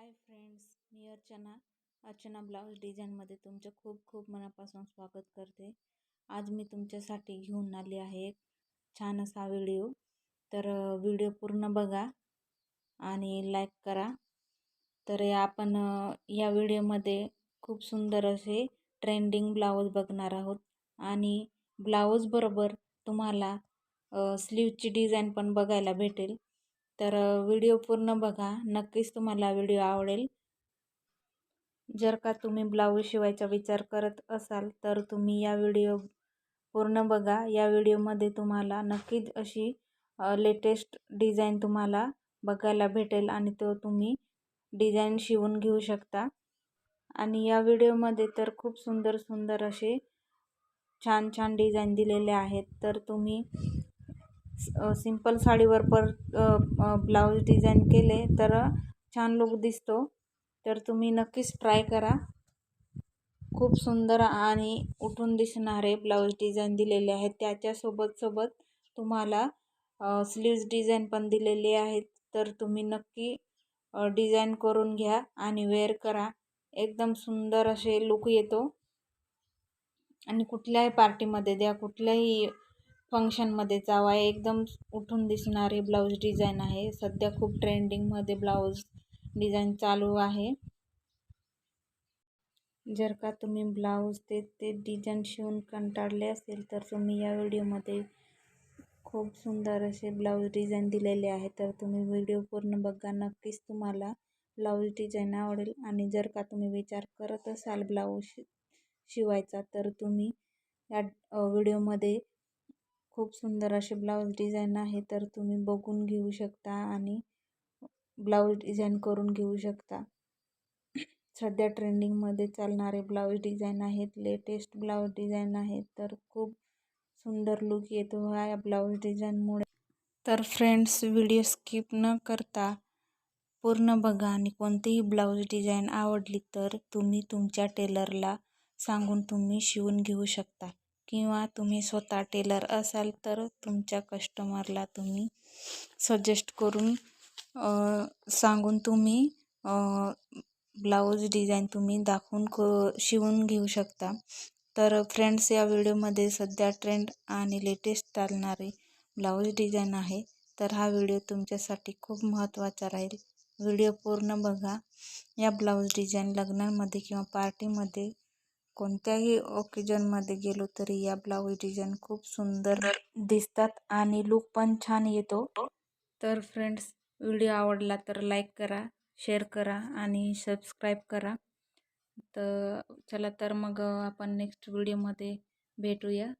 Hi friends, मी Archana blouse डिझाईनमध्ये तुमचं खूप खूप मनापासून स्वागत करते। आज मी तुमच्यासाठी घेऊन आली आहे एक छान असा व्हिडिओ। तर व्हिडिओ पूर्ण बघा आणि लाईक करा। तर आपण या व्हिडिओमध्ये खूप सुंदर असे ट्रेंडिंग ब्लाऊज बघणार आहोत आणि ब्लाऊज बरोबर तुम्हाला स्लीवची डिझाईन पण बघायला भेटेल। तर व्हिडिओ पूर्ण बघा, नक्कीच तुम्हाला व्हिडिओ आवडेल। जर का तुम्ही ब्लाऊज शिवायचा विचार करत असाल तर तुम्ही या व्हिडिओ पूर्ण बघा। या व्हिडिओमध्ये तुम्हाला नक्कीच अशी लेटेस्ट डिझाईन तुम्हाला बघायला भेटेल आणि तो तुम्ही डिझाईन शिवून घेऊ शकता। आणि या व्हिडिओमध्ये तर खूप सुंदर सुंदर असे छान छान डिझाईन दिलेले आहेत। तर तुम्ही सिंपल साडीवर पर ब्लाऊज डिझाईन केले तर छान लुक दिसतो। तर तुम्ही नक्कीच ट्राय करा। खूप सुंदर आणि उठून दिसणारे ब्लाऊज डिझाईन दिलेले आहेत। त्याच्या सोबत तुम्हाला स्लीव्ज डिझाईन पण दिलेली आहेत। तर तुम्ही नक्की डिझाईन करून घ्या आणि वेअर करा। एकदम सुंदर असे लुक येतो आणि कुठल्याही पार्टीमध्ये द्या, कुठल्याही फंक्शनमध्ये जावा, एकदम उठून दिसणारे ब्लाऊज डिझाईन आहे। सध्या खूप ट्रेंडिंगमध्ये ब्लाऊज डिझाईन चालू आहे। जर का तुम्ही ब्लाऊज ते डिझाईन शिवून कंटाळले असेल तर तुम्ही या व्हिडिओमध्ये खूप सुंदर असे ब्लाऊज डिझाईन दिलेले आहे। तर तुम्ही व्हिडिओ पूर्ण बघा, नक्कीच तुम्हाला ब्लाऊज डिझाईन आवडेल। आणि जर का तुम्ही विचार करत असाल ब्लाऊज शिवायचा तर तुम्ही या व्हिडिओमध्ये खूप सुंदर असे ब्लाऊज डिझाईन आहे, तर तुम्ही बघून घेऊ शकता आणि ब्लाऊज डिझाईन करून घेऊ शकता। सध्या ट्रेंडिंगमध्ये चालणारे ब्लाऊज डिझाईन आहेत, लेटेस्ट ब्लाऊज डिझाईन आहेत। तर खूप सुंदर लुक येतो ह्या ब्लाऊज डिझाईनमुळे। तर फ्रेंड्स, व्हिडिओ स्किप न करता पूर्ण बघा आणि कोणतीही ब्लाऊज डिझाईन आवडली तर तुम्ही तुमच्या टेलरला सांगून तुम्ही शिवून घेऊ शकता, किंवा तुम्ही स्वतः टेलर असाल तर तुमच्या कस्टमरला तुम्ही सजेस्ट करून सांगून तुम्ही ब्लाऊज डिझाईन तुम्ही दाखवून शिवून घेऊ शकता। तर फ्रेंड्स, या व्हिडिओमध्ये सध्या ट्रेंड आणि लेटेस्ट चालणारे ब्लाऊज डिझाईन आहे। तर हा व्हिडिओ तुमच्यासाठी खूप महत्त्वाचा राहील। व्हिडिओ पूर्ण बघा। या ब्लाऊज डिझाईन लग्नांमध्ये किंवा पार्टीमध्ये कोणत्याही ओकेजनमध्ये गेलो तरी या ब्लाऊज डिझाईन खूप सुंदर दिसतात आणि लुक पण छान येतो। तर फ्रेंड्स, व्हिडिओ आवडला तर लाईक करा, शेअर करा आणि सबस्क्राईब करा। तर चला, तर मग आपण नेक्स्ट व्हिडिओमध्ये भेटूया।